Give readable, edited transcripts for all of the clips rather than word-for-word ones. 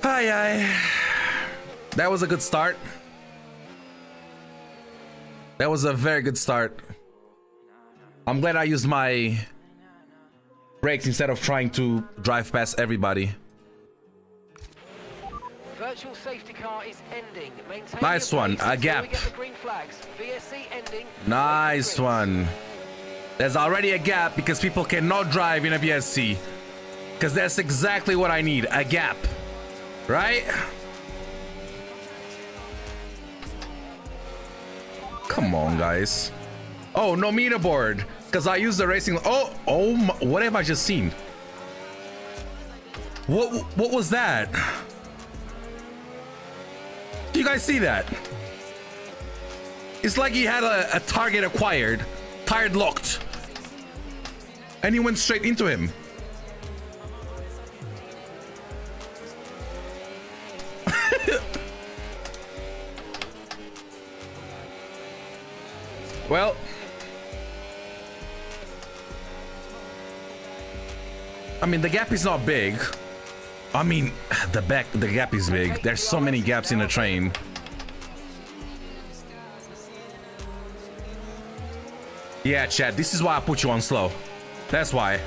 Hi. That was a good start. That was a very good start. I'm glad I used my brakes instead of trying to drive past everybody. Virtual safety car is ending. Maintain Nice one, a gap. Nice one. There's already a gap because people cannot drive in a VSC. Because that's exactly what I need, a gap. Right? Come on, guys. Oh, no meter board. Because I use the racing. Oh, what have I just seen? What was that? Do you guys see that? It's like he had a target acquired, target locked, and he went straight into him. Well, I mean, the gap is not big. I mean, the gap is big. There's so many gaps in the train. Yeah, chat, this is why I put you on slow. That's why.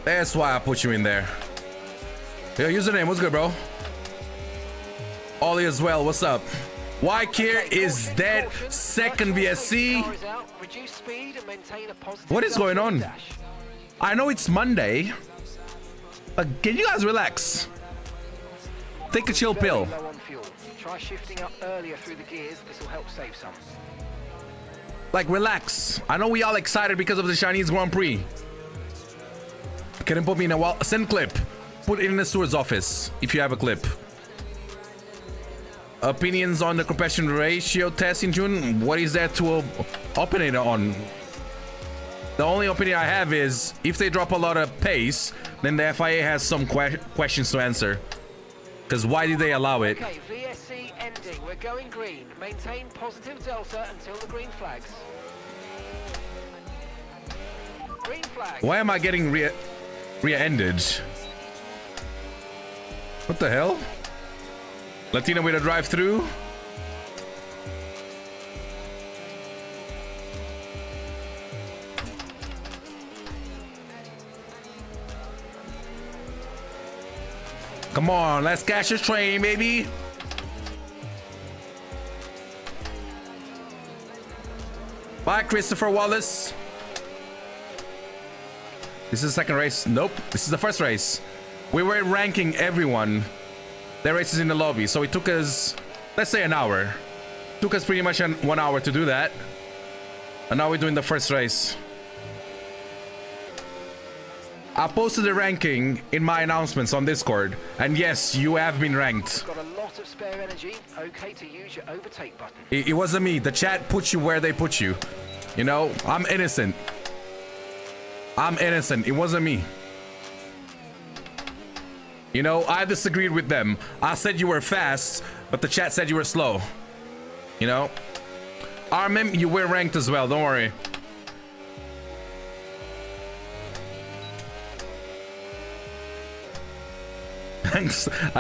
That's why I put you in there. Yo, username, what's good, bro? Ollie as well, what's up? Ykier is dead. Second VSC. What is going on? I know it's Monday, but can you guys relax? Take a chill pill. Try shifting up earlier through the gears. This will help save some. Like, relax. I know we all excited because of the Chinese Grand Prix. Can you put me in a wall? Send clip. Put it in the steward's office if you have a clip. Opinions on the compression ratio test in June? What is there to opinionate on? The only opinion I have is if they drop a lot of pace, then the FIA has some questions to answer. Because why did they allow it? Okay, VSC ending. We're going green. Maintain positive delta until the green flags. Green flag. Why am I getting rear-ended? What the hell? Latina with a drive-through. Come on, let's catch this train, baby. Bye, Christopher Wallace. This is the second race. Nope, this is the first race. We were ranking everyone. Their races in the lobby, so it took us, let's say, an hour. Took us pretty much 1 hour to do that. And now we're doing the first race. I posted the ranking in my announcements on Discord, and yes, you have been ranked. Got a lot of spare energy. Okay to use your overtake button. It wasn't me. The chat put you where they put you. You know, I'm innocent. I'm innocent. It wasn't me. You know, I disagreed with them. I said you were fast, but the chat said you were slow. You know? Armin, you were ranked as well, don't worry.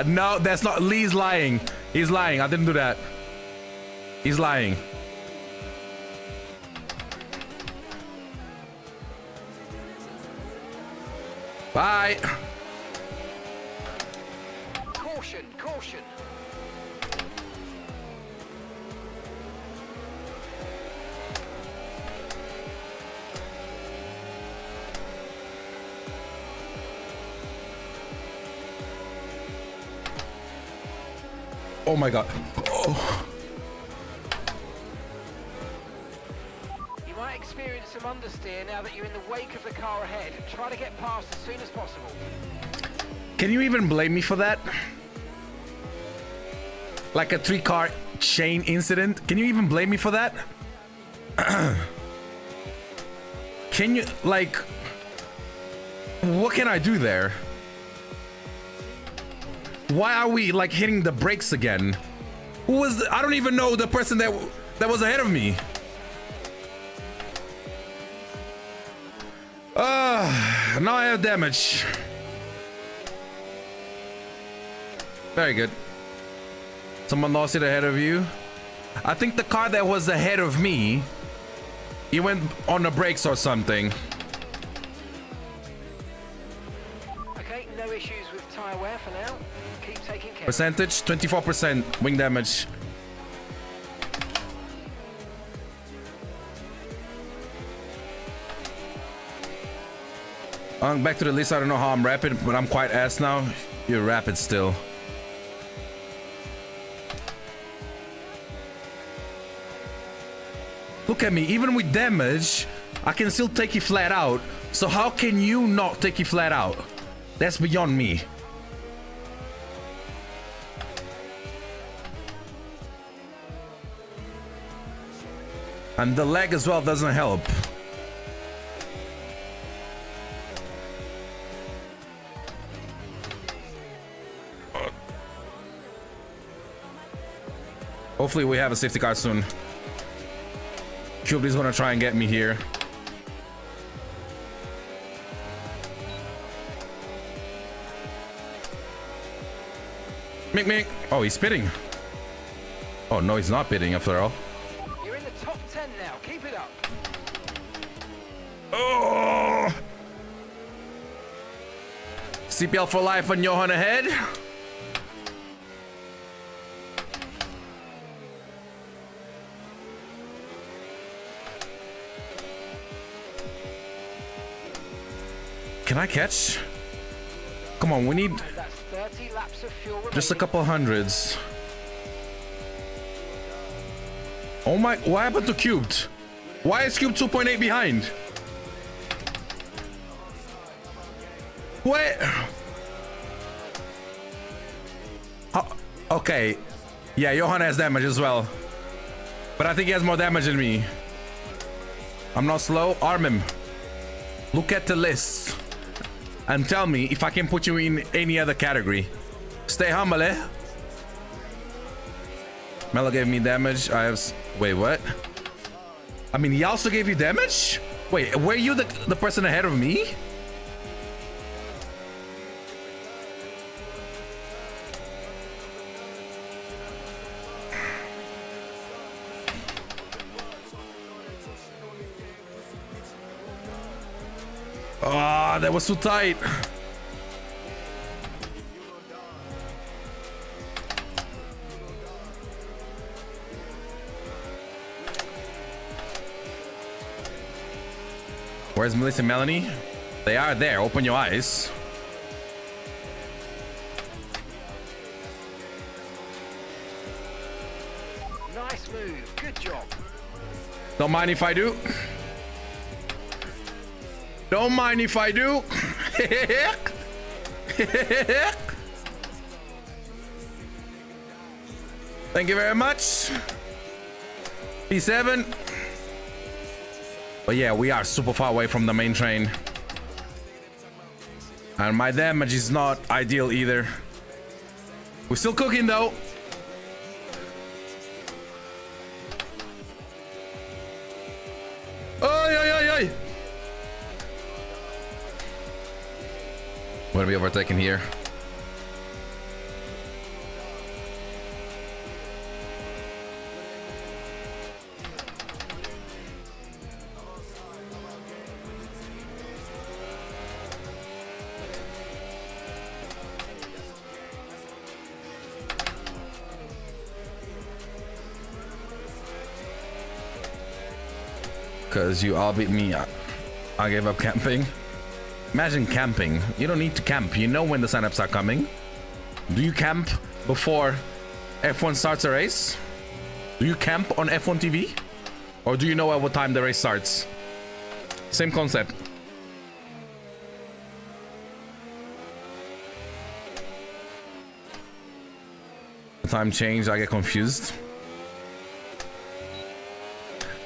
No, that's not. Lee's lying. He's lying. I didn't do that. He's lying. Bye. Caution, caution. Oh my god. Oh. You might experience some understeer now that you're in the wake of the car ahead. Try to get past as soon as possible. Can you even blame me for that? Like a 3-car chain incident? Can you even blame me for that? Can you, like, what can I do there? Why are we like hitting the brakes again? Who was I don't even know the person that was ahead of me. now I have damage. Very good. Someone lost it ahead of you. I think the car that was ahead of me, he went on the brakes or something. Okay, no issues with tire wear for now. Keep taking care. Percentage 24% wing damage. Back to the list. I don't know how I'm rapid, but I'm quite ass now. You're rapid still. Look at me, even with damage, I can still take you flat out. So how can you not take you flat out? That's beyond me. And the lag as well doesn't help. Hopefully we have a safety car soon. Cube's gonna try and get me here. Mick. Oh, he's spitting. Oh, no, he's not bidding after all. You're in the top 10 now. Keep it up. Oh! CPL for life on Johan ahead. Can I catch? Come on, we need That's 30 laps of fuel just a remaining. couple hundreds. Oh my, what happened to Cubed? Why is Cube 2.8 behind? What? Oh, okay. Yeah, Johan has damage as well. But I think he has more damage than me. I'm not slow. Arm him. Look at the list. And tell me if I can put you in any other category. Stay humble, eh? Mello gave me damage. I have... Wait, what? I mean, he also gave you damage? Wait, were you the person ahead of me? Ah, that was too tight. Where's Melissa and Melanie? They are there. Open your eyes. Nice move. Good job. Don't mind if I do. Don't mind if I do. Thank you very much. P7. But yeah, we are super far away from the main train. And my damage is not ideal either. We're still cooking though. Oi. We're gonna be overtaken here. Because you all beat me. I gave up camping. Imagine camping. You don't need to camp. You know when the signups are coming. Do you camp before F1 starts a race? Do you camp on F1 TV? Or do you know at what time the race starts? Same concept. The time changed. I get confused.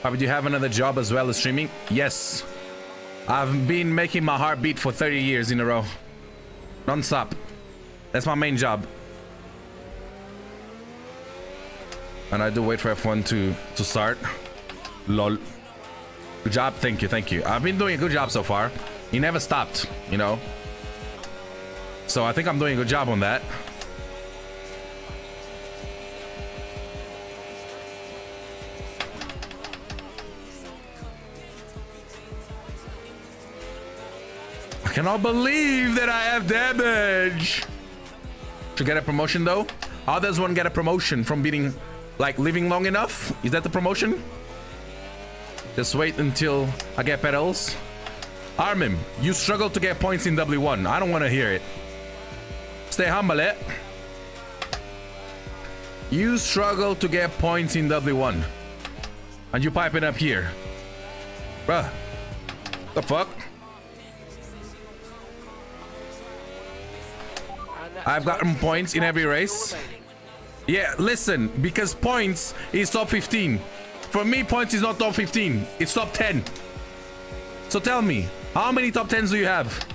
But do you have another job as well as streaming? Yes. I've been making my heart beat for 30 years in a row. Non-stop. That's my main job. And I do wait for F1 to start. Lol. Good job. Thank you. I've been doing a good job so far. He never stopped, you know. So I think I'm doing a good job on that. I cannot believe that I have damage. Should get a promotion though. How does one get a promotion from beating, like, living long enough? Is that the promotion? Just wait until I get pedals. Armin, you struggle to get points in W1. I don't want to hear it. Stay humble, eh? You struggle to get points in W1. And you piping up here. Bruh. The fuck? I've gotten points in every race. Yeah, listen, because points is top 15. For me, points is not top 15. It's top 10. So tell me, how many top 10s do you have?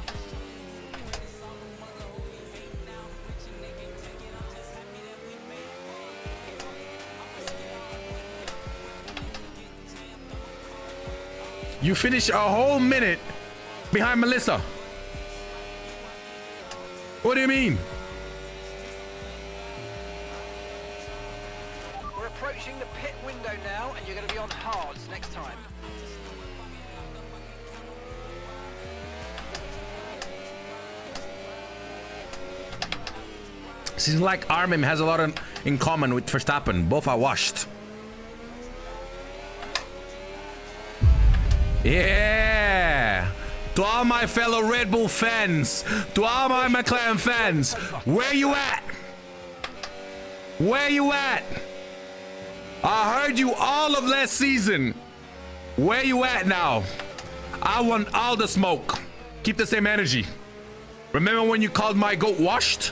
You finish a whole minute behind Melissa. What do you mean? We're approaching the pit window now, and you're going to be on hards next time. Seems like Armin has a lot in common with Verstappen. Both are washed. Yeah! To all my fellow Red Bull fans, to all my McLaren fans, where you at? Where you at? I heard you all of last season. Where you at now? I want all the smoke. Keep the same energy. Remember when you called my goat washed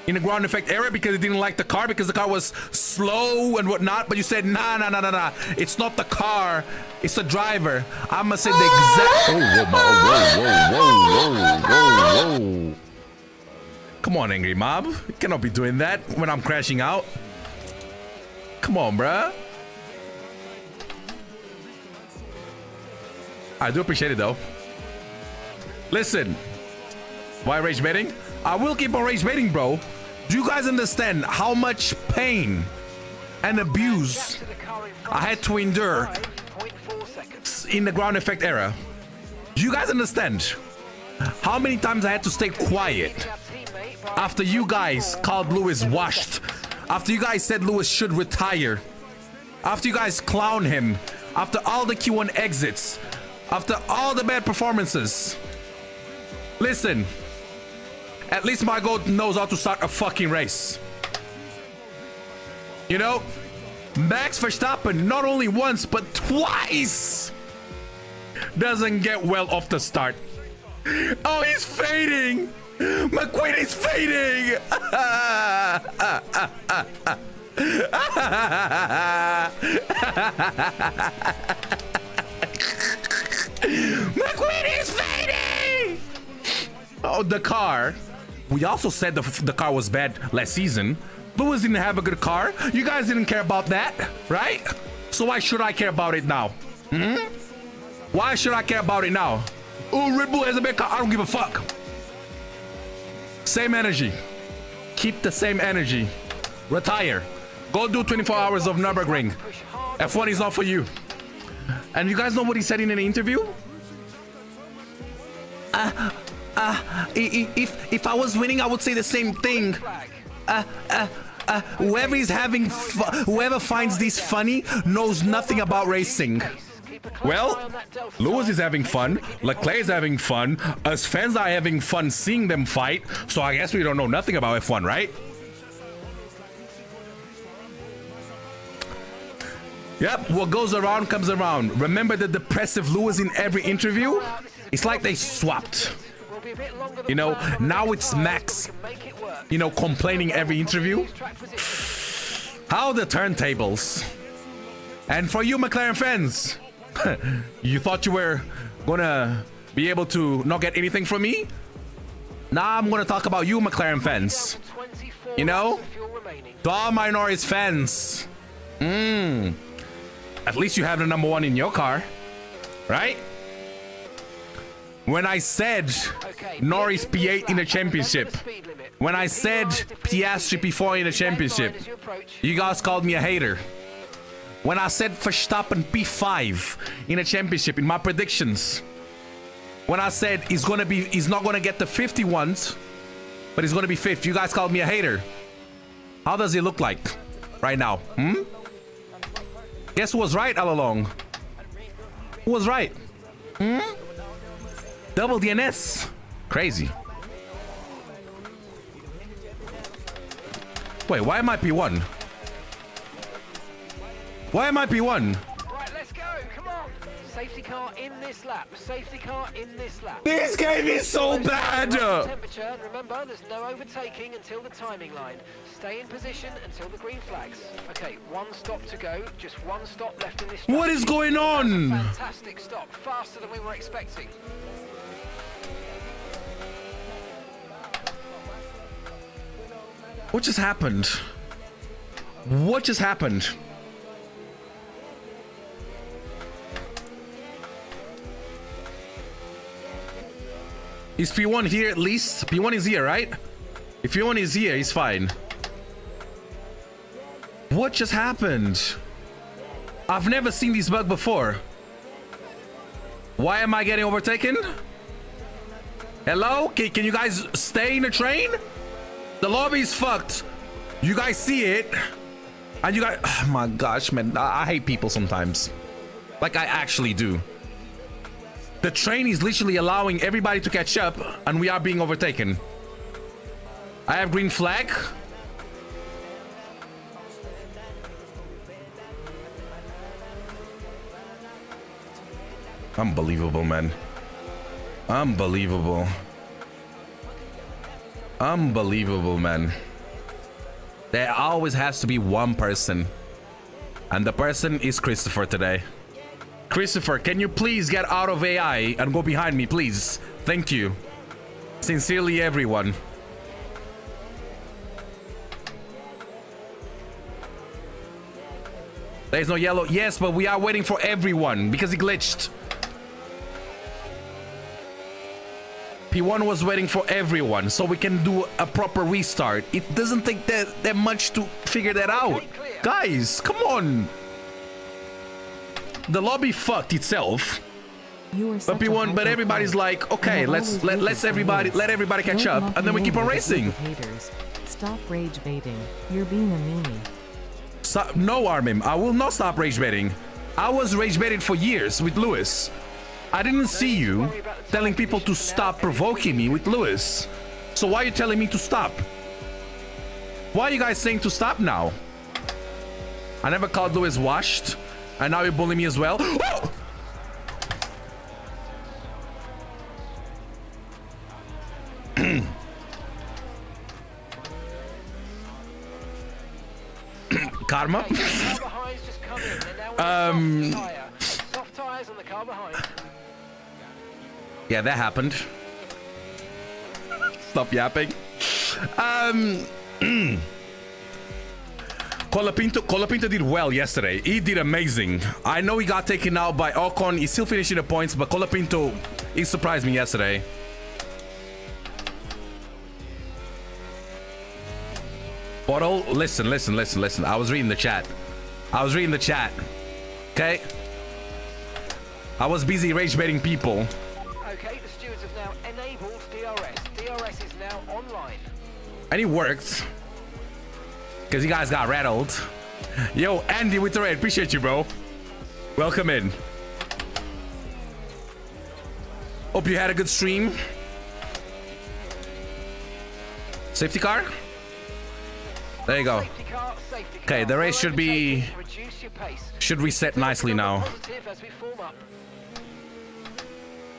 in the ground effect era because you didn't like the car because the car was slow and whatnot, but you said nah, it's not the car, it's the driver. I'ma say the exact. Whoa. Come on, angry mob, you cannot be doing that when I'm crashing out. Come on, bruh. I do appreciate it though. Listen, why rage baiting? I will keep on rage baiting, bro. Do you guys understand how much pain and abuse I had to endure in the ground effect era? Do you guys understand how many times I had to stay quiet after you guys called Lewis washed, after you guys said Lewis should retire, after you guys clown him, after all the Q1 exits, after all the bad performances? Listen, at least my goat knows how to start a fucking race. You know, Max Verstappen not only once but twice doesn't get well off the start. Oh, he's fading. McQueen is fading. McQueen is fading. Oh, the car. We also said the car was bad last season. Lewis didn't have a good car. You guys didn't care about that, right? So why should I care about it now? Why should I care about it now? Oh, Red Bull has a bad car. I don't give a fuck. Same energy. Keep the same energy. Retire. Go do 24 hours of Nürburgring. F1 is not for you. And you guys know what he said in an interview? If I was winning, I would say the same thing. Whoever is having whoever finds this funny knows nothing about racing. Well, Lewis is having fun, Leclerc is having fun, us fans are having fun seeing them fight, so I guess we don't know nothing about F1, right? Yep, what goes around comes around. Remember the depressive Lewis in every interview? It's like they swapped. You know, now it's Max, you know, complaining every interview. How the turntables. And for you McLaren fans, you thought you were gonna be able to not get anything from me? Now I'm gonna talk about you McLaren fans. You know, to all my Norris fans. At least you have the #1 in your car, right? When I said Norris P8 in the championship, when I said Piastri P4 in the championship, you guys called me a hater. When I said Verstappen P5 in the championship, in my predictions, when I said he's not gonna get the 51s, but he's gonna be 5th, you guys called me a hater. How does he look like right now? Guess who was right all along? Who was right? Double DNS. Crazy. Wait, why am I P1? Why am I P1? Right, let's go. Come on. Safety car in this lap. Safety car in this lap. This game is so bad. Temperature, and remember, there's no overtaking until the timing line. Stay in position until the green flags. Okay, 1 stop to go. Just 1 stop left in this. What is going on? Fantastic stop. Faster than we were expecting. What just happened? What just happened? Is P1 here at least? P1 is here, right? If P1 is here, he's fine. What just happened? I've never seen this bug before. Why am I getting overtaken? Hello? Can you guys stay in the train? The lobby is fucked. You guys see it. And you guys... Oh my gosh, man. I hate people sometimes. Like, I actually do. The train is literally allowing everybody to catch up, and we are being overtaken. I have green flag. Unbelievable, man. Unbelievable. Unbelievable, man. There always has to be one person, and the person is Christopher today. Christopher, can you please get out of AI and go behind me, please? Thank you. Sincerely, everyone. There's no yellow. Yes, but we are waiting for everyone because he glitched. P1 was waiting for everyone so we can do a proper restart. It doesn't take that much to figure that out. Guys, come on. The lobby fucked itself. But P1, but everybody's like, okay, let everybody catch up, and then we keep on racing. Stop rage baiting. You're being a meanie. Stop, no, Armin, I will not stop rage baiting. I was rage baiting for years with Lewis. I didn't see you telling people to stop provoking me with Lewis. So why are you telling me to stop? Why are you guys saying to stop now? I never called Lewis washed, and now you bully me as well. Oh! Karma. Soft tires on the car behind. Yeah, that happened. Stop yapping. Colapinto did well yesterday. He did amazing. I know he got taken out by Ocon. He's still finishing the points, but Colapinto, he surprised me yesterday. Bottle, listen. I was reading the chat. Okay? I was busy rage baiting people. Okay, the stewards have now enabled DRS. DRS is now online. And it worked. Because you guys got rattled. Yo, Andy with the red. Appreciate you, bro. Welcome in. Hope you had a good stream. Safety car? There you go. Okay, the race should reset nicely now.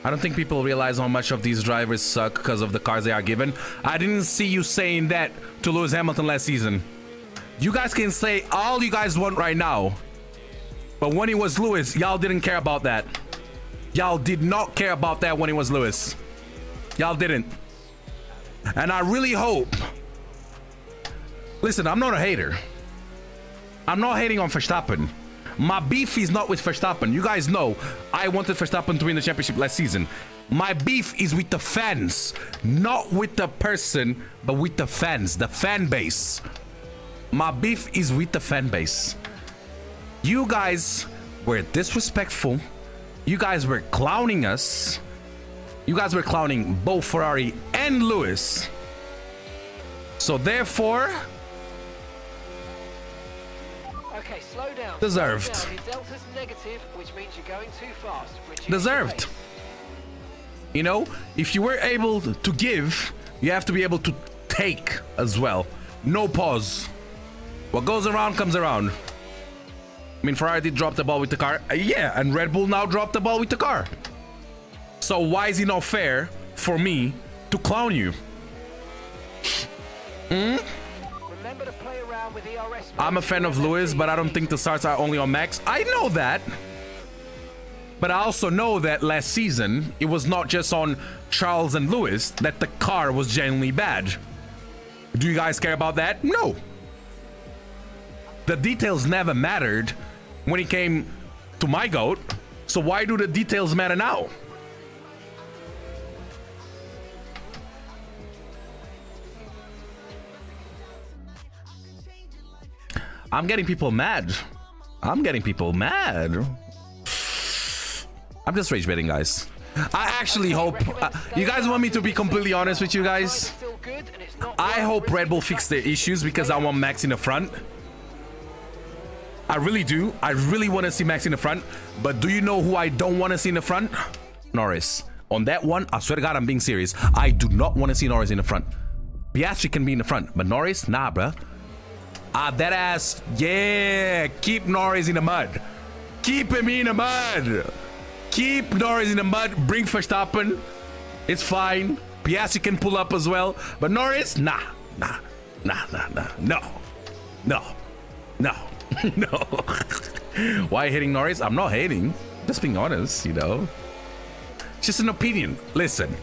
I don't think people realize how much of these drivers suck because of the cars they are given. I didn't see you saying that to Lewis Hamilton last season. You guys can say all you guys want right now, but when it was Lewis, y'all didn't care about that. Y'all did not care about that when it was Lewis. Y'all didn't. And I really hope... Listen, I'm not a hater. I'm not hating on Verstappen. My beef is not with Verstappen. You guys know I wanted Verstappen to win the championship last season. My beef is with the fans, not with the person, but with the fans, the fan base. My beef is with the fan base. You guys were disrespectful. You guys were clowning us. You guys were clowning both Ferrari and Lewis. So therefore, okay, slow down. Deserved. Slow down. Your delta's negative, which means you're going too fast. Reduce Deserved. your pace. You know, if you were able to give, you have to be able to take as well. No pause. What goes around comes around. I mean, Ferrari did drop the ball with the car. Yeah, and Red Bull now dropped the ball with the car. So why is it not fair for me to clown you? Remember to play around with ERS. I'm a fan of Lewis, but I don't think the starts are only on Max. I know that. But I also know that last season, it was not just on Charles and Lewis that the car was genuinely bad. Do you guys care about that? No. The details never mattered when it came to my GOAT. So why do the details matter now? I'm getting people mad. I'm getting people mad. I'm just rage baiting, guys. I actually hope you guys want me to be completely honest with you guys. I hope Red Bull fix their issues because I want Max in the front. I really do. I really want to see Max in the front. But do you know who I don't want to see in the front? Norris. On that one, I swear to God, I'm being serious. I do not want to see Norris in the front. Piastri can be in the front, but Norris, nah, bruh. That ass, yeah. Keep Norris in the mud. Keep him in the mud. Keep Norris in the mud. Bring Verstappen. It's fine. Piastri can pull up as well. But Norris, nah. No. No. Why hating Norris? I'm not hating. Just being honest, you know. It's just an opinion. Listen.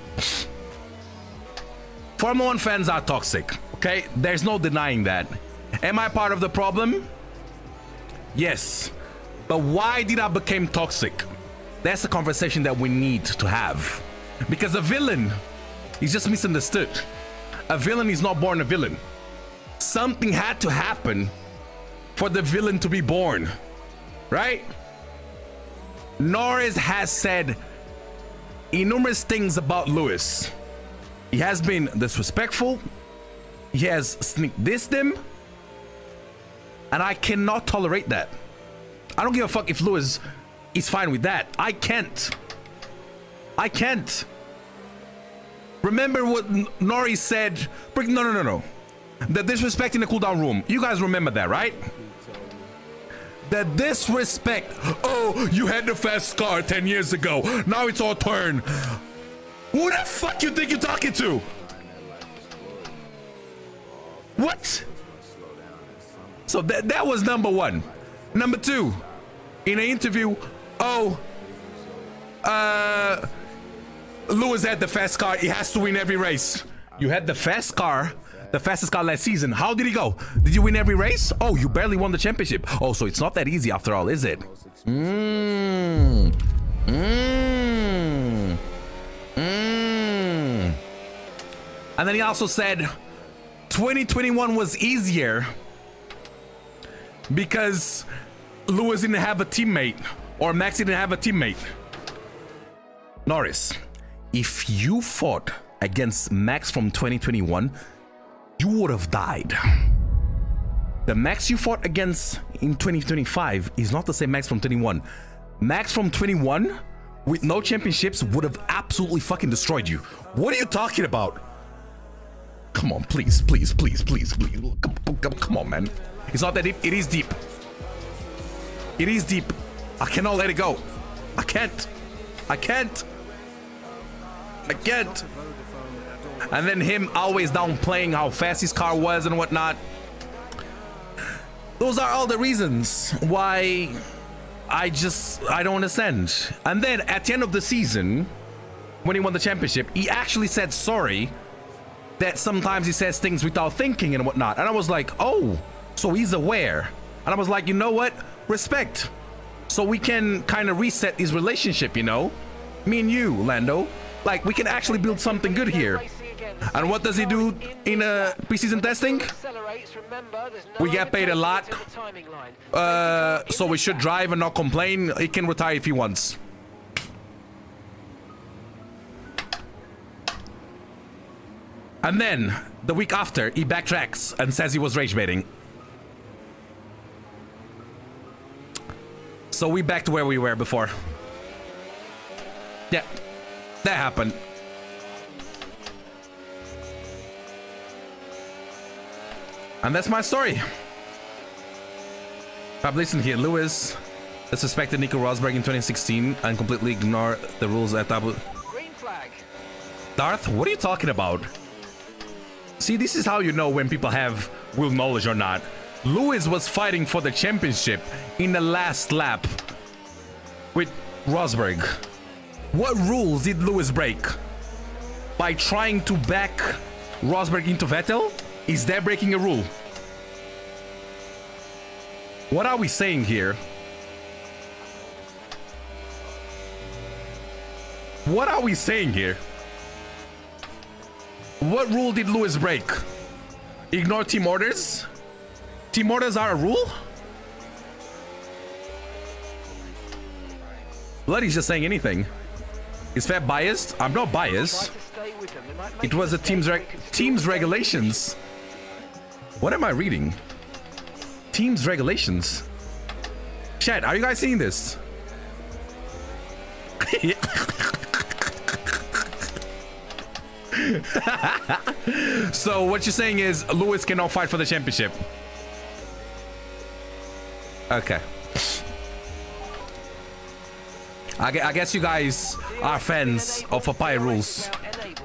Formula 1 fans are toxic, okay? There's no denying that. Am I part of the problem? Yes. But why did I become toxic? That's the conversation that we need to have. Because a villain is just misunderstood. A villain is not born a villain. Something had to happen for the villain to be born, right? Norris has said enormous things about Lewis. He has been disrespectful. He has sneak dissed him. And I cannot tolerate that. I don't give a fuck if Lewis is fine with that. I can't. Remember what Norris said? No. The disrespect in the cooldown room. You guys remember that, right? The disrespect. Oh, you had the fast car 10 years ago. Now it's our turn. Who the fuck you think you're talking to? What? So that was number one. Number two, in an interview, Lewis had the fast car. He has to win every race. You had the fast car, the fastest car last season. How did he go? Did you win every race? Oh, you barely won the championship. Oh, so it's not that easy after all, is it? And then he also said 2021 was easier because Lewis didn't have a teammate or Max didn't have a teammate. Norris, if you fought against Max from 2021, you would have died. The Max you fought against in 2025 is not the same Max from 21. Max from 21 with no championships would have absolutely fucking destroyed you. What are you talking about? Come on, please. Come on, man. It's not that deep. It is deep. It is deep. I cannot let it go. I can't. And then him always downplaying how fast his car was and whatnot. Those are all the reasons why I don't understand. And then at the end of the season, when he won the championship, he actually said sorry that sometimes he says things without thinking and whatnot. And I was like, oh, so he's aware. And I was like, you know what? Respect. so we can kind of reset this relationship, you know? Me and you, Lando. Like, we can actually build something good here. And what does he do in preseason testing? We get paid a lot. So we should drive and not complain. He can retire if he wants. And then, the week after, he backtracks and says he was rage baiting. So we back to where we were before. Yeah, that happened. And that's my story. But listen here, Lewis disrespected Nico Rosberg in 2016 and completely ignored the rules at Abu. Green flag. Darth, what are you talking about? See, this is how you know when people have real knowledge or not. Lewis was fighting for the championship in the last lap with Rosberg. What rules did Lewis break? By trying to back Rosberg into Vettel? Is that breaking a rule? What are we saying here? What are we saying here? What rule did Lewis break? Ignore team orders? Team orders are a rule? Bloody's just saying anything. Is Fab biased? I'm not biased. It was a team's regulations. What am I reading? Team's regulations. Chat, are you guys seeing this? So what you're saying is Lewis cannot fight for the championship. Okay. I guess you guys are fans of Papaya rules.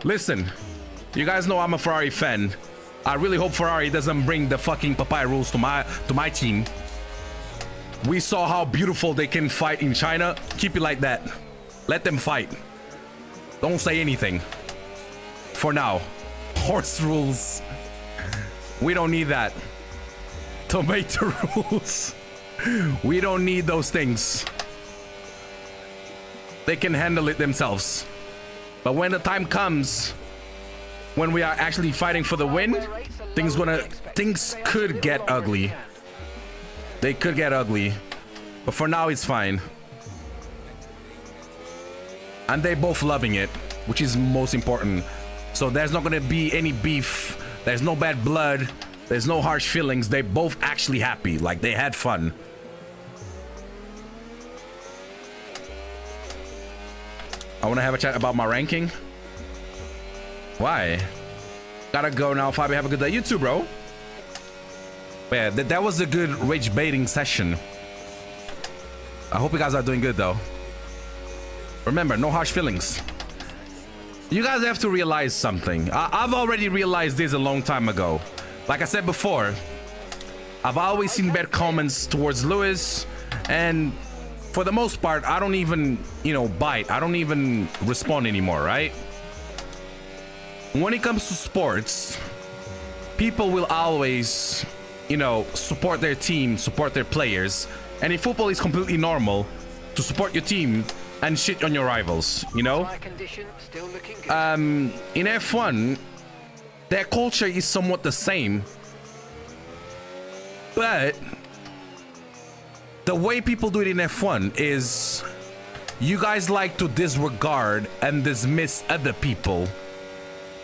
Listen, you guys know I'm a Ferrari fan. I really hope Ferrari doesn't bring the fucking Papaya rules to my team. We saw how beautiful they can fight in China. Keep it like that. Let them fight. Don't say anything. For now. Horse rules. We don't need that. Tomato rules. We don't need those things. They can handle it themselves. But when the time comes, when we are actually fighting for the win, things could get ugly. They could get ugly. But for now, it's fine. And they're both loving it, which is most important. So there's not gonna be any beef. There's no bad blood. There's no harsh feelings. They're both actually happy. Like, they had fun. I want to have a chat about my ranking. Why? Gotta go now, Fabio. Have a good day. You too, bro. Yeah, that was a good rage baiting session. I hope you guys are doing good, though. Remember, no harsh feelings. You guys have to realize something. I've already realized this a long time ago. Like I said before, I've always seen bad comments towards Lewis, and for the most part, I don't even, bite. I don't even respond anymore, right? When it comes to sports, people will always, support their team, support their players. And in football, it's completely normal to support your team and shit on your rivals, In F1, their culture is somewhat the same. But the way people do it in F1 is you guys like to disregard and dismiss other people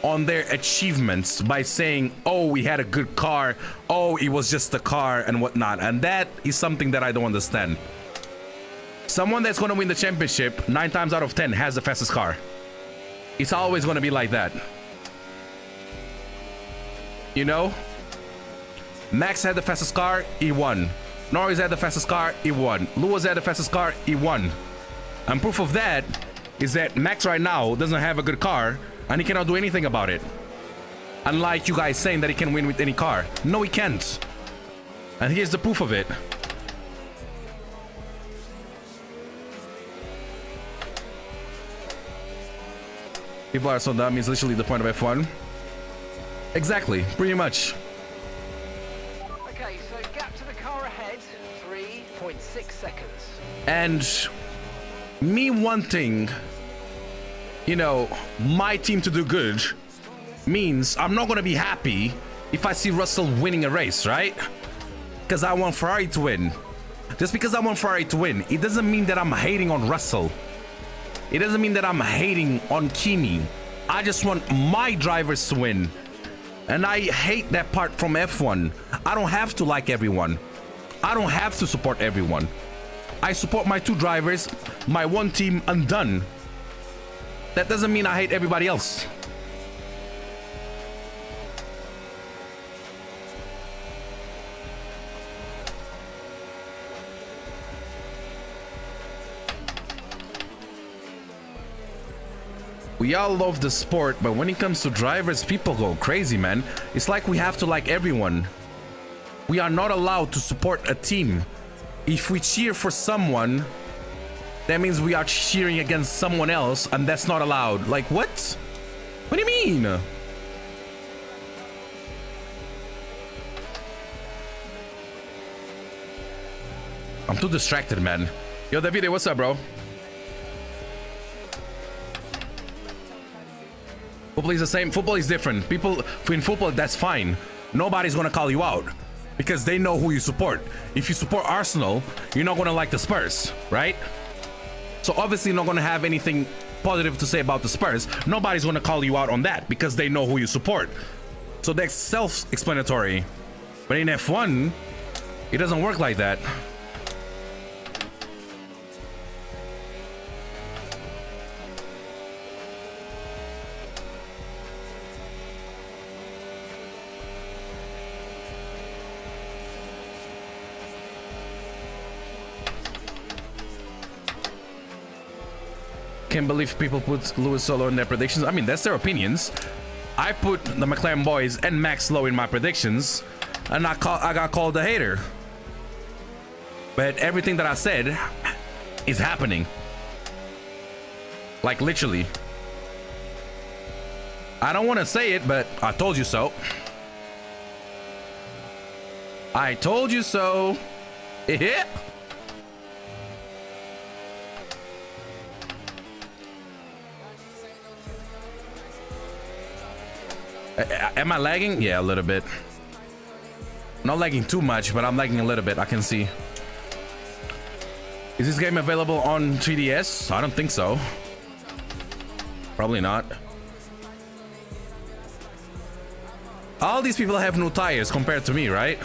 on their achievements by saying, oh, we had a good car, oh, it was just a car and whatnot. And that is something that I don't understand. Someone that's going to win the championship 9 times out of 10 has the fastest car. It's always going to be like that. Max had the fastest car, he won. Norris had the fastest car, he won. Lewis had the fastest car, he won. And proof of that is that Max right now doesn't have a good car and he cannot do anything about it. Unlike you guys saying that he can win with any car. No, he can't. And here's the proof of it. People are so dumb, it's literally the point of F1. Exactly, pretty much. Okay, so gap to the car ahead, 3.6 6 seconds. And me wanting, you know, my team to do good means I'm not gonna be happy if I see Russell winning a race, right? Because I want Ferrari to win. Just because I want Ferrari to win, it doesn't mean that I'm hating on Russell. It doesn't mean that I'm hating on Kimi. I just want my drivers to win. And I hate that part from F1. I don't have to like everyone. I don't have to support everyone. I support my 2 drivers, my 1 team, and done. That doesn't mean I hate everybody else. We all love the sport, but when it comes to drivers, people go crazy, man. It's like we have to like everyone. We are not allowed to support a team. If we cheer for someone, that means we are cheering against someone else, and that's not allowed. Like, what? What do you mean? I'm too distracted, man. Yo, Davide, what's up, bro? Football is the same. Football is different. People in football, that's fine. Nobody's gonna call you out because they know who you support. If you support Arsenal, you're not gonna like the Spurs, right? So obviously you're not gonna have anything positive to say about the Spurs. Nobody's gonna call you out on that because they know who you support. So that's self-explanatory. But in F1, it doesn't work like that. Can't believe people put Lewis solo in their predictions. I mean, that's their opinions. I put the McLaren boys and Max low in my predictions, and I got called a hater. But everything that I said is happening. Like, literally. I don't want to say it, but I told you so. I told you so. Yeah. Am I lagging? Yeah, a little bit. Not lagging too much, but I'm lagging a little bit. I can see. Is this game available on 3DS? I don't think so. Probably not. All these people have new tires compared to me, right?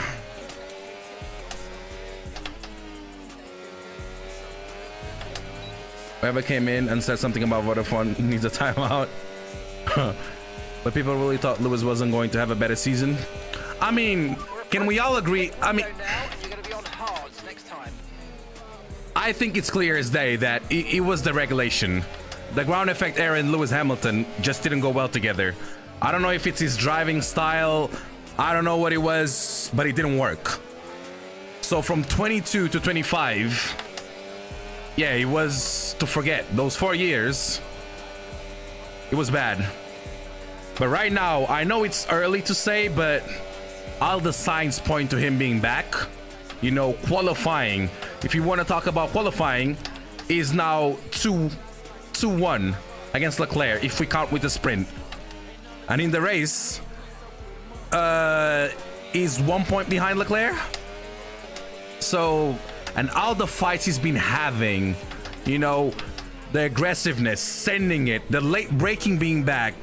Whoever came in and said something about Vodafone needs a timeout. But people really thought Lewis wasn't going to have a better season. I mean, can we all agree? I mean, I think it's clear as day that it was the regulation. The ground effect era and Lewis Hamilton just didn't go well together. I don't know if it's his driving style. I don't know what it was, but it didn't work. So from 22 to 25, yeah, it was to forget. Those 4 years, it was bad. But right now, I know it's early to say, but all the signs point to him being back. You know, qualifying, if you want to talk about qualifying, is now 2-1 against Leclerc if we count with the sprint. And in the race, is 1 point behind Leclerc. So, and all the fights he's been having, you know, the aggressiveness, sending it, the late braking being back.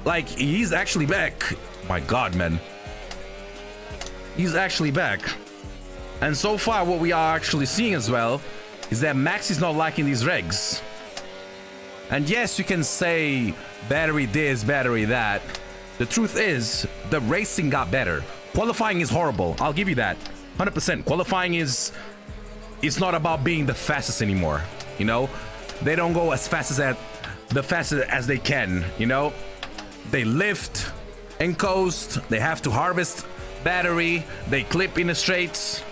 Like, he's actually back. My God, man. He's actually back. And so far, what we are actually seeing as well is that Max is not liking these regs. And yes, you can say battery this, battery that. The truth is, the racing got better. Qualifying is horrible. I'll give you that. 100%. Qualifying is... It's not about being the fastest anymore. You know? They don't go as fast as they can, you know? They lift and coast. They have to harvest battery. They clip in the straights.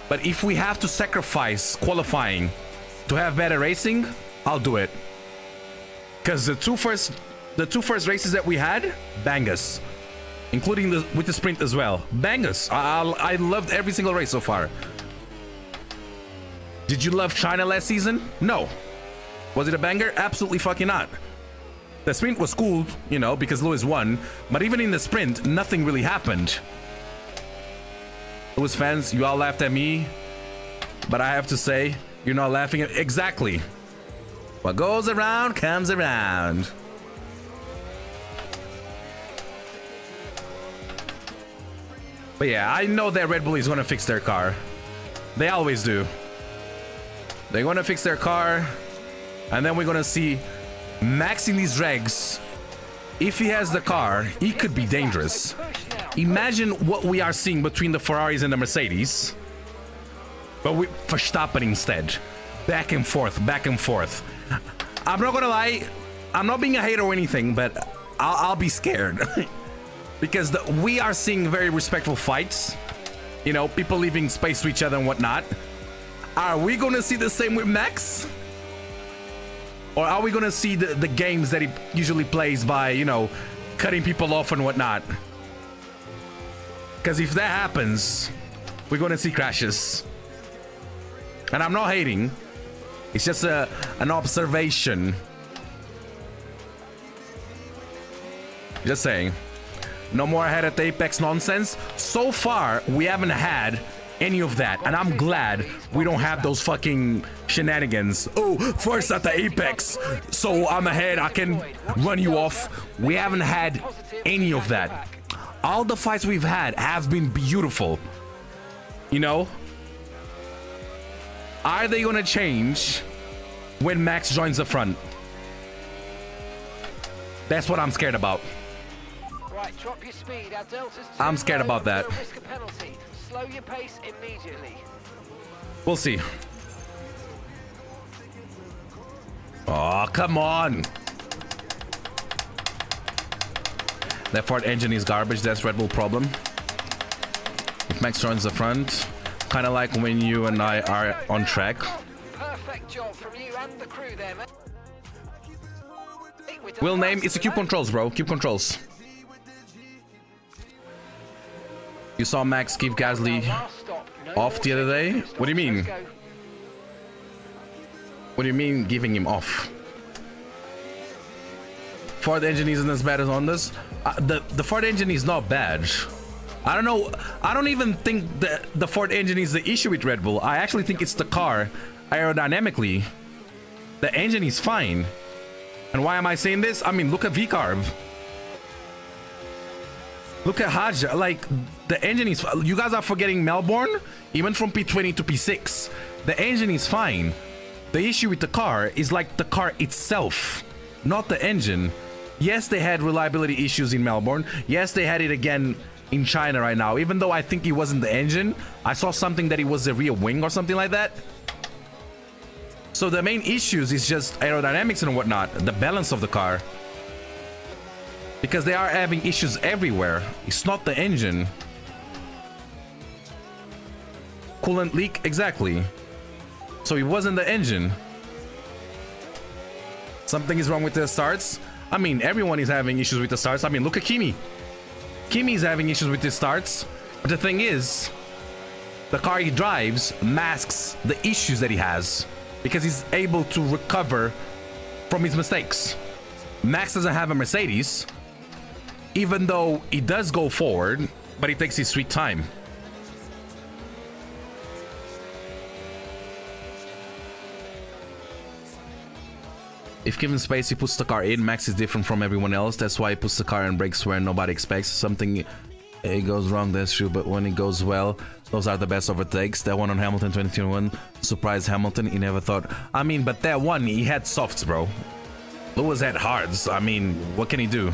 But if we have to sacrifice qualifying to have better racing, I'll do it. Because the two first races that we had, bang us. Including with the sprint as well. Bang us. I loved every single race so far. Did you love China last season? No. Was it a banger? Absolutely fucking not. The sprint was cool, you know, because Lewis won, but even in the sprint, nothing really happened. Lewis fans, you all laughed at me, but I have to say, you're not laughing at exactly. What goes around comes around. But yeah, I know that Red Bull is gonna fix their car. They always do. They're gonna fix their car, and then we're gonna see Max in these regs. If he has the car, he could be dangerous. Imagine what we are seeing between the Ferraris and the Mercedes, but with Verstappen instead. Back and forth, back and forth. I'm not gonna lie, I'm not being a hater or anything, but I'll be scared. Because we are seeing very respectful fights. You know, people leaving space to each other and whatnot. Are we gonna see the same with Max? Or are we gonna see the games that he usually plays by, you know, cutting people off and whatnot? Because if that happens, we're gonna see crashes. And I'm not hating. It's just an observation. Just saying. No more ahead at the Apex nonsense. So far, we haven't had any of that. And I'm glad we don't have those fucking shenanigans. Oh, first at the Apex, so I'm ahead, I can run you off. We haven't had any of that. All the fights we've had have been beautiful. You know? Are they gonna change when Max joins the front? That's what I'm scared about. Right, drop your speed. Our delta's I'm scared about that. Risk a penalty. Slow your pace immediately. We'll see. Oh, come on. That Ford engine is garbage. That's Red Bull problem. If Max joins the front, kind of like when you and I are on track. Perfect job from you and the crew there, mate. Will name, it's a cube controls, bro. Cube controls. You saw Max give Gasly off the other day? What do you mean? What do you mean giving him off? Ford engine isn't as bad as Honda's. The Ford engine is not bad. I don't know. I don't even think the Ford engine is the issue with Red Bull. I actually think it's the car aerodynamically. The engine is fine. And why am I saying this? I mean, look at V-Carb. Look at Haja. Like, the engine is... You guys are forgetting Melbourne? Even from P20 to P6. The engine is fine. The issue with the car is like the car itself, not the engine. Yes, they had reliability issues in Melbourne. Yes, they had it again in China right now. Even though I think it wasn't the engine. I saw something that it was the rear wing or something like that. So the main issues is just aerodynamics and whatnot. The balance of the car. Because they are having issues everywhere. It's not the engine. Coolant leak? Exactly. So it wasn't the engine. Something is wrong with the starts. I mean, everyone is having issues with the starts. I mean, look at Kimi. Kimi is having issues with his starts. But the thing is, the car he drives masks the issues that he has. Because he's able to recover from his mistakes. Max doesn't have a Mercedes. Even though he does go forward, but he takes his sweet time. If given space, he puts the car in. Max is different from everyone else. That's why he puts the car in brakes where nobody expects. Something it goes wrong, that's true. But when it goes well, those are the best overtakes. That one on Hamilton 2021 surprised Hamilton. He never thought. I mean, but that one, he had softs, bro. Lewis had hards. I mean, what can he do?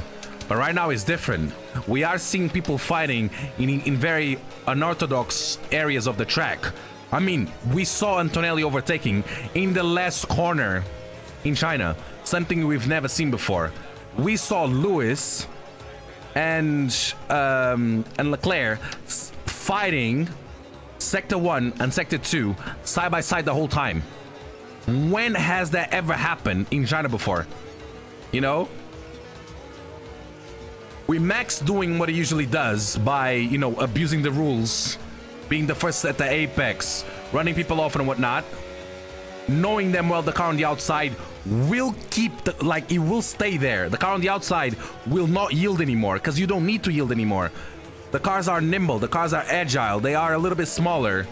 But right now it's different. We are seeing people fighting in very unorthodox areas of the track. I mean, we saw Antonelli overtaking in the last corner in China. Something we've never seen before. We saw Lewis and Leclerc fighting Sector 1 and Sector 2 side by side the whole time. When has that ever happened in China before? You know? With Max doing what he usually does by, you know, abusing the rules, being the first at the apex, running people off and whatnot, knowing them well the car on the outside will keep the, like, it will stay there. The car on the outside will not yield anymore because you don't need to yield anymore. The cars are nimble, the cars are agile, they are a little bit smaller.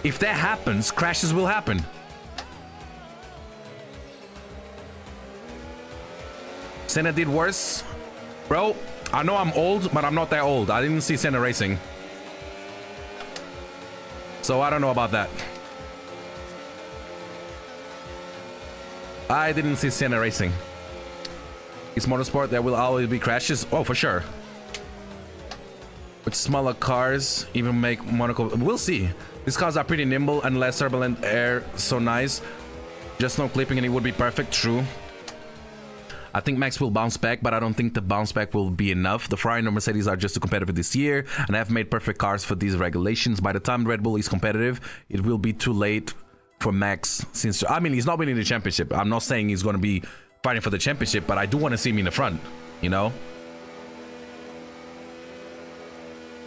If that happens, crashes will happen. Senna did worse. Bro, I know I'm old, but I'm not that old. I didn't see Senna racing. So I don't know about that. I didn't see Senna racing. It's motorsport, there will always be crashes. Oh, for sure. With smaller cars, even make Monaco. We'll see. These cars are pretty nimble and less turbulent air, so nice. Just no clipping and it would be perfect. True. I think Max will bounce back, but I don't think the bounce back will be enough. The Ferrari and Mercedes are just too competitive this year, and have made perfect cars for these regulations. By the time Red Bull is competitive, it will be too late for Max. Since, I mean, he's not winning the championship. I'm not saying he's going to be fighting for the championship, but I do want to see him in the front, you know?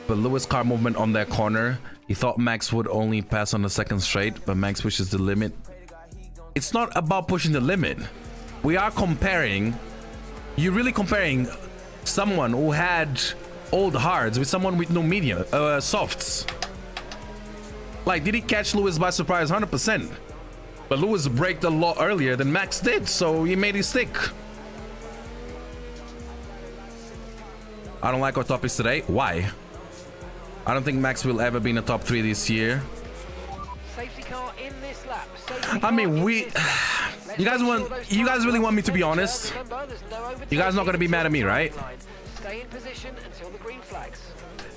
But Lewis car movement on that corner, he thought Max would only pass on the second straight, but Max pushes the limit. It's not about pushing the limit. We are comparing, you're really comparing someone who had old hards with someone with no medium, softs. Like, did he catch Lewis by surprise? 100%. But Lewis braked a lot earlier than Max did, so he made his stick. I don't like our topics today. Why? I don't think Max will ever be in the top 3 this year. Safety car in this lap. I mean, you guys really want me to be honest? You guys not gonna be mad at me, right? Stay in position until the green flags.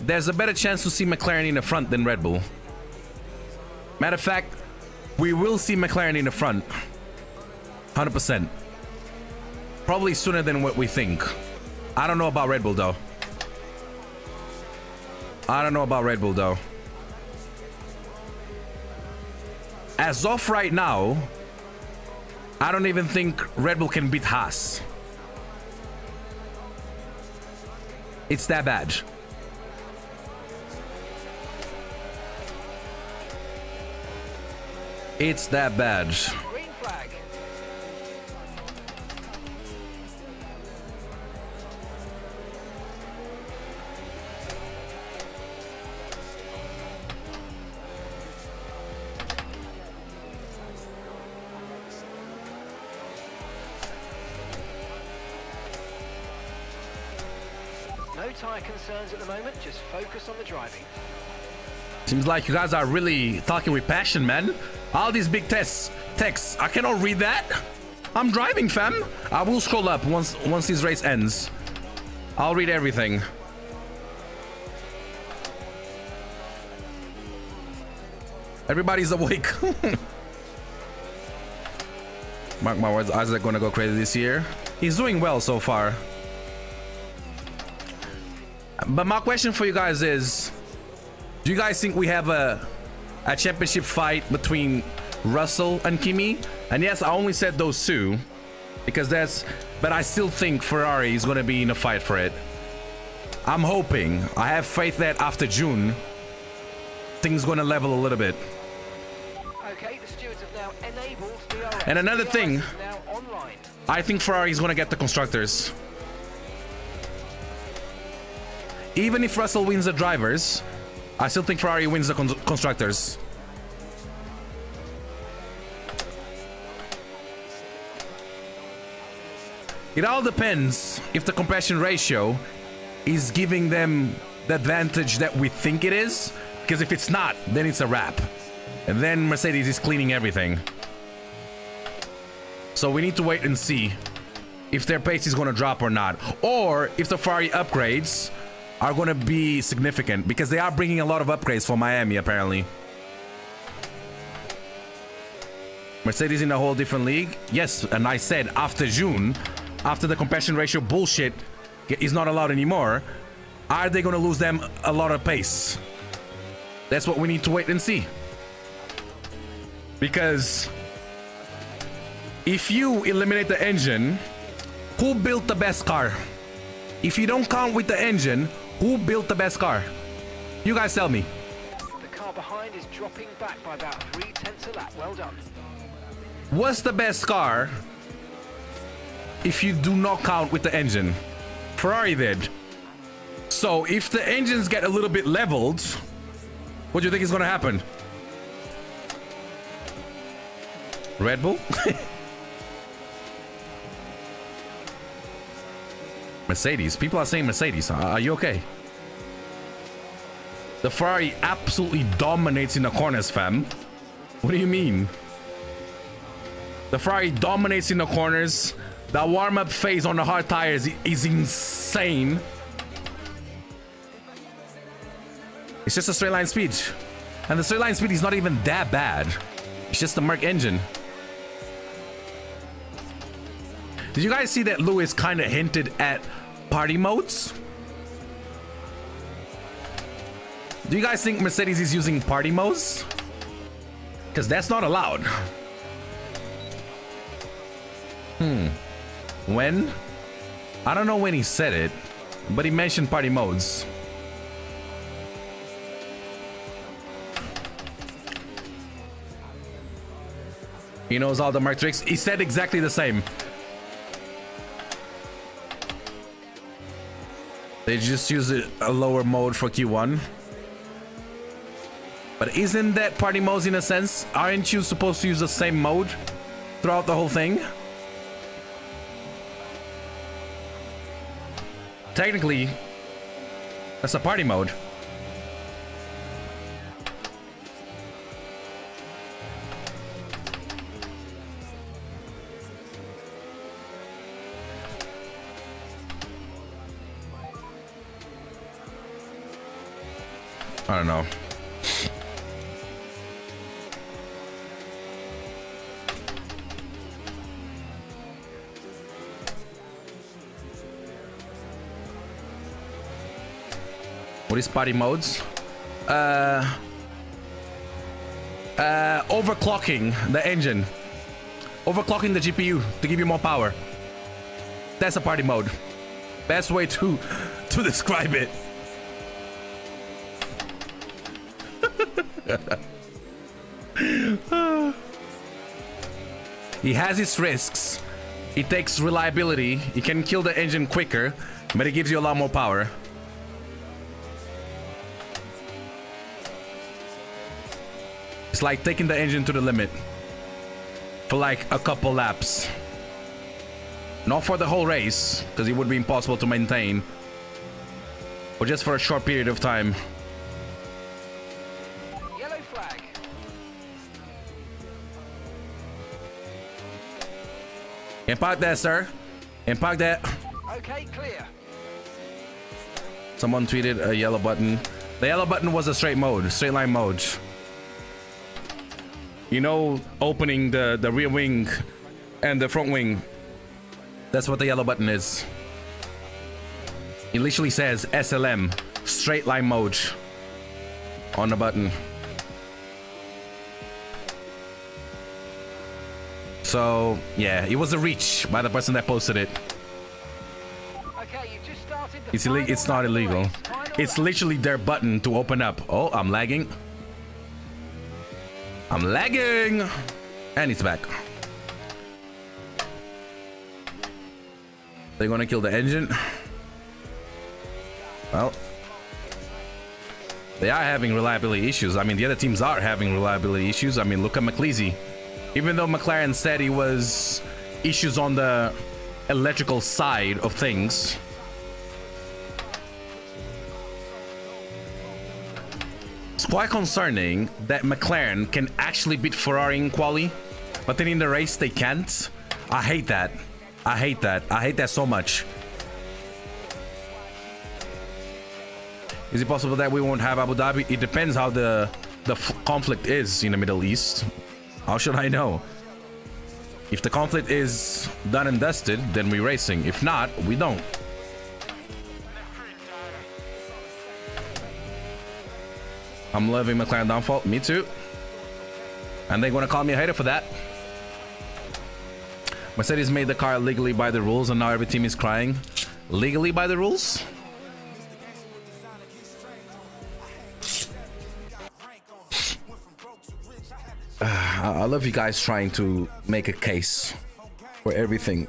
There's a better chance to see McLaren in the front than Red Bull. Matter of fact, we will see McLaren in the front. 100%. Probably sooner than what we think. I don't know about Red Bull though. As of right now, I don't even think Red Bull can beat Haas. It's that bad. It's that bad. Green flag. No tyre concerns at the moment, just focus on the driving. Seems like you guys are really talking with passion, man. All these big texts, I cannot read that. I'm driving, fam. I will scroll up once this race ends. I'll read everything. Everybody's awake. Mark my words, Isaac gonna go crazy this year. He's doing well so far. But my question for you guys is, do you guys think we have a championship fight between Russell and Kimi? And yes, I only said those two because but I still think Ferrari is going to be in a fight for it. I'm hoping. I have faith that after June, things going to level a little bit. Okay, the stewards have now enabled DRS. And another thing, DRS is now online. I think Ferrari is going to get the constructors. Even if Russell wins the drivers, I still think Ferrari wins the constructors. It all depends if the compression ratio is giving them the advantage that we think it is. Because if it's not, then it's a wrap. And then Mercedes is cleaning everything. So we need to wait and see if their pace is going to drop or not. Or if the Ferrari upgrades are going to be significant, because they are bringing a lot of upgrades for Miami apparently. Mercedes in a whole different league. Yes, and I said after June, after the compression ratio bullshit is not allowed anymore, are they going to lose them a lot of pace? That's what we need to wait and see. Because if you eliminate the engine, who built the best car? If you don't count with the engine, who built the best car? You guys tell me. The car behind is dropping back by about 3/10 a lap. Well done. What's the best car if you do not count with the engine? Ferrari did. So if the engines get a little bit leveled, what do you think is going to happen? Red Bull? Mercedes. People are saying Mercedes. Are you okay? The Ferrari absolutely dominates in the corners, fam. What do you mean? The Ferrari dominates in the corners. That warm-up phase on the hard tires is insane. It's just a straight line speed. And the straight line speed is not even that bad. It's just the Merc engine. Did you guys see that Lewis kind of hinted at party modes? Do you guys think Mercedes is using party modes? Because that's not allowed. When? I don't know when he said it, but he mentioned party modes. He knows all the Merc tricks. He said exactly the same. They just use a lower mode for Q1. But isn't that party modes in a sense? Aren't you supposed to use the same mode throughout the whole thing? Technically, that's a party mode. I don't know. What is party modes? Overclocking the engine. Overclocking the GPU to give you more power. That's a party mode. Best way to describe it. He has its risks. It takes reliability. You can kill the engine quicker, but it gives you a lot more power. It's like taking the engine to the limit for like a couple laps. Not for the whole race, because it would be impossible to maintain, but just for a short period of time. Yellow flag. Impact that, sir. Impact that. Okay, clear. Someone tweeted a yellow button. The yellow button was a straight mode, straight line mode. You know, opening the rear wing and the front wing. That's what the yellow button is. It literally says SLM, straight line mode, on the button. So, yeah, it was a reach by the person that posted it. Okay, you just started the It's not illegal. It's literally their button to open up. Oh, I'm lagging. I'm lagging. And it's back. They're gonna kill the engine. Well, they are having reliability issues. I mean, the other teams are having reliability issues. I mean, look at McLeese. Even though McLaren said it was issues on the electrical side of things, it's quite concerning that McLaren can actually beat Ferrari in quali, but then in the race they can't. I hate that. I hate that. I hate that so much. Is it possible that we won't have Abu Dhabi? It depends how the conflict is in the Middle East. How should I know? If the conflict is done and dusted, then we're racing. If not, we don't. I'm loving McLaren downfall. Me too. And they're gonna call me a hater for that. Mercedes made the car legally by the rules, and now every team is crying. Legally by the rules? I love you guys trying to make a case for everything.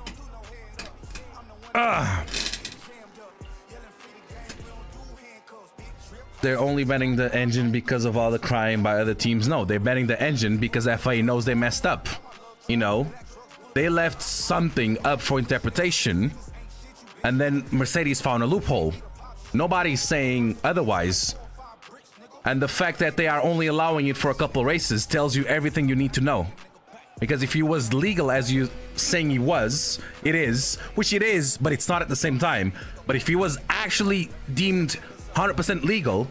They're only banning the engine because of all the crying by other teams. No, they're banning the engine because FIA knows they messed up. You know, they left something up for interpretation, and then Mercedes found a loophole. Nobody's saying otherwise. And the fact that they are only allowing it for a couple races tells you everything you need to know. Because if it was legal as you saying it was, it is, which it is, but it's not at the same time. But if it was actually deemed 100% legal,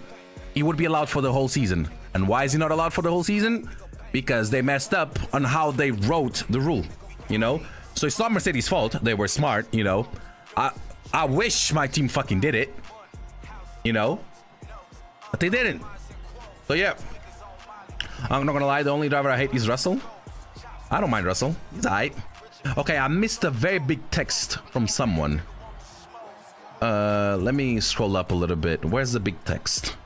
it would be allowed for the whole season. And why is it not allowed for the whole season? Because they messed up on how they wrote the rule, you know? So it's not Mercedes' fault. They were smart, you know? I wish my team fucking did it, you know? But they didn't. So yeah, I'm not gonna lie, the only driver I hate is Russell. I don't mind Russell, he's alright. Okay, I missed a very big text from someone. Let me scroll up a little bit. Where's the big text?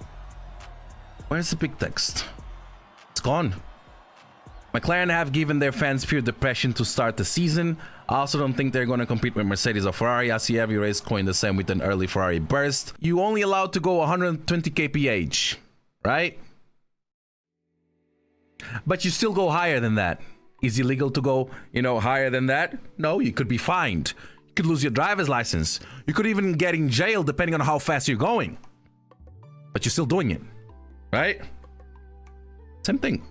Where's the big text? It's gone. McLaren have given their fans pure depression to start the season. I also don't think they're going to compete with Mercedes or Ferrari. I see every race going the same with an early Ferrari burst. You only allowed to go 120 kph, right? But you still go higher than that. Is it legal to go, you know, higher than that? No, you could be fined. You could lose your driver's license. You could even get in jail depending on how fast you're going. But you're still doing it, right? Same thing.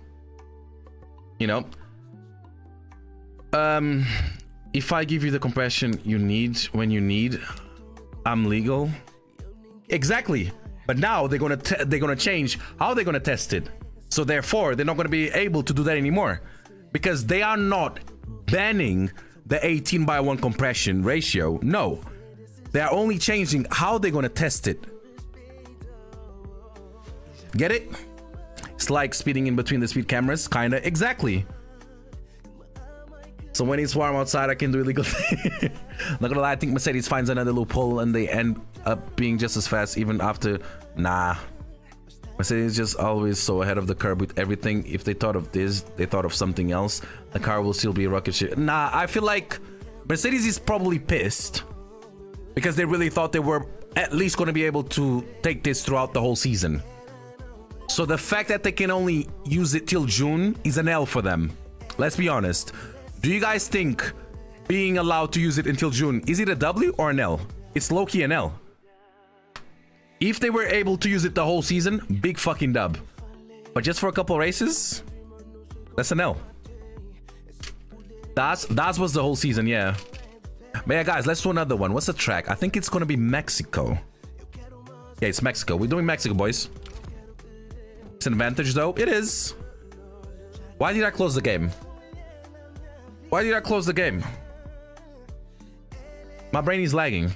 You know? If I give you the compression you need when you need, I'm legal. Exactly. But now they're gonna change how they're gonna test it. So therefore, they're not gonna be able to do that anymore. Because they are not banning the 18:1 compression ratio. No, they are only changing how they're gonna test it. Get it? It's like speeding in between the speed cameras, kinda. Exactly. So when it's warm outside, I can do illegal things. Not gonna lie, I think Mercedes finds another loophole and they end up being just as fast even after. Nah. Mercedes is just always so ahead of the curve with everything. If they thought of this, they thought of something else. The car will still be a rocket ship. Nah, I feel like Mercedes is probably pissed because they really thought they were at least going to be able to take this throughout the whole season. So the fact that they can only use it till June is an L for them. Let's be honest. Do you guys think being allowed to use it until June, is it a W or an L? It's low-key an L. If they were able to use it the whole season, big fucking dub. But just for a couple races, that's an L. That was the whole season, yeah. But yeah, guys, let's do another one. What's the track? I think it's gonna be Mexico. Yeah, it's Mexico. We're doing Mexico, boys. It's an advantage, though. It is. Why did I close the game? Why did I close the game? My brain is lagging.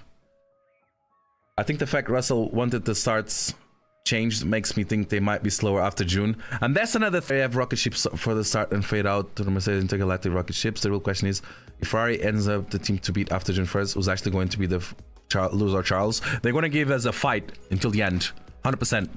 I think the fact Russell wanted the starts changed makes me think they might be slower after June. And that's another thing. They have rocket ships for the start and fade out to the Mercedes intergalactic rocket ships. The real question is, if Ferrari ends up the team to beat after June 1st, who's actually going to be the loser Charles? They're going to give us a fight until the end. 100%.